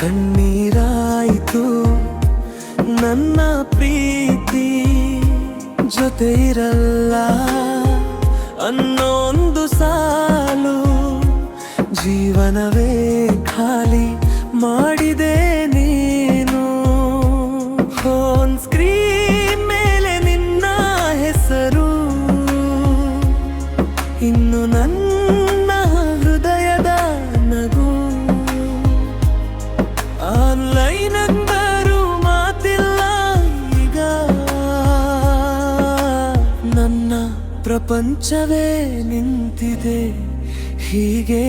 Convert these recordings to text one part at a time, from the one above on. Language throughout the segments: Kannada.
ಕಣ್ಣೀರಾಯಿತು ನನ್ನ ಪ್ರೀತಿ ಜೊತೆ ಇರಲ್ಲ ಅನ್ನೊಂದು ಸಾಲು ಜೀವನವೇ ಖಾಲಿ ಮಾಡಿದೆ ನೀನು. ಫೋನ್ ಸ್ಕ್ರೀನ್ ಮೇಲೆ ನಿನ್ನ ಹೆಸರು ಇನ್ನು ನನ್ನ ಹೃದಯದ ನಗು. ಆನ್ಲೈನ್ ಅಂದರು ಮಾತಿಲ್ಲ ಈಗ, ನನ್ನ ಪ್ರಪಂಚವೇ ನಿಂತಿದೆ ಹೀಗೆ.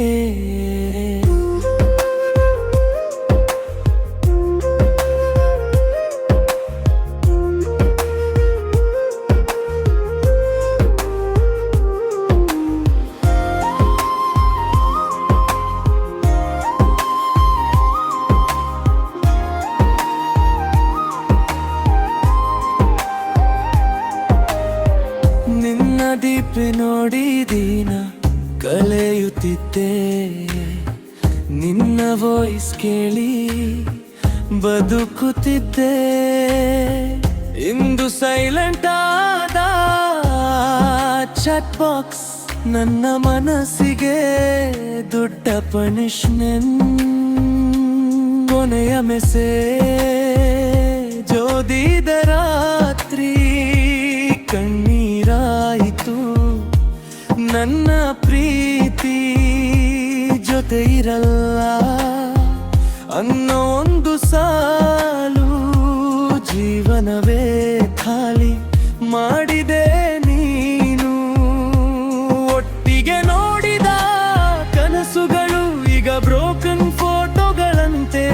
ನಿನ್ನ ದೀಪ ನೋಡಿ ದಿನ ಕಳೆಯುತ್ತಿದ್ದೆ, ನಿನ್ನ ವಾಯ್ಸ್ ಕೇಳಿ ಬದುಕುತ್ತಿದ್ದೆ. ಇಂದು ಸೈಲೆಂಟ್ ಆದ ಚಾಟ್ ಬಾಕ್ಸ್ ನನ್ನ ಮನಸ್ಸಿಗೆ ದೊಡ್ಡ ಪನಿಷ್ಮೆಂಟ್. ಕೊನೆಯ ಮೆಸೇಜ್ ಓದಿದ ರಾತ್ರಿ ಕಣ್ಣೀರಾಯಿತು ನನ್ನ ಪ್ರೀತಿ ಜೊತೆ ಇರಲ್ಲ ಅನ್ನೋ ಒಂದು ಸಾಲು ಜೀವನವೇ ಖಾಲಿ ಮಾಡಿದೆ ನೀನು. ಒಟ್ಟಿಗೆ ನೋಡಿದ ಕನಸುಗಳು ಈಗ ಬ್ರೋಕನ್ ಫೋಟೋಗಳಂತೆ.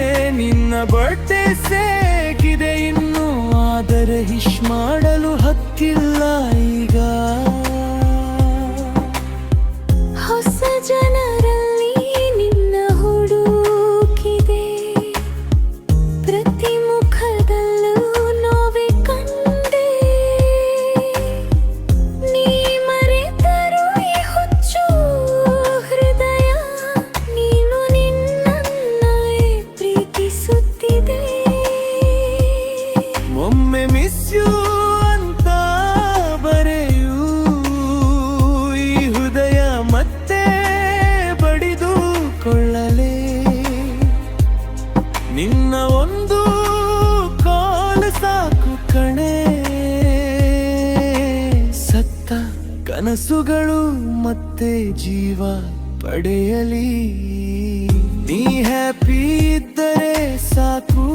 ನಿನ್ನ ಬರ್ಡೇ ಸೇಗಿದೆ ಇನ್ನು, ಆದರೆ ಹಿಶ್ ಮಾಡಲು ಹಕ್ಕಿಲ್ಲ ಈಗ. ಹೊಸ ಜನರಲ್ಲಿ ನಿನ್ನ ಹುಡುಕಿದೆ, ಪ್ರತಿ ಮುಖದಲ್ಲೂ ನೋವೆ ಕಂಡೆ. ನೀ ಮರೆತರೂ ಈ ಹುಚ್ಚು ಹೃದಯ ನೀನು ನಿನ್ನನ್ನೇ ಪ್ರೀತಿಸುತ್ತಿದೆ. ಒಮ್ಮೆ ಮಿಸ್ ಯು ಅಂತ ಬರೆಯು, ಈ ಹೃದಯ ಮತ್ತೆ ಬಡಿದುಕೊಳ್ಳಲೇ. ನಿನ್ನ ಒಂದು ಕಾಲ್ ಸಾಕು ಕಣೆ, ಸತ್ತ ಕನಸುಗಳು ಮತ್ತೆ ಜೀವ ಪಡೆಯಲಿ. ನೀ ಹ್ಯಾಪಿ ಇದ್ದರೆ ಸಾಕು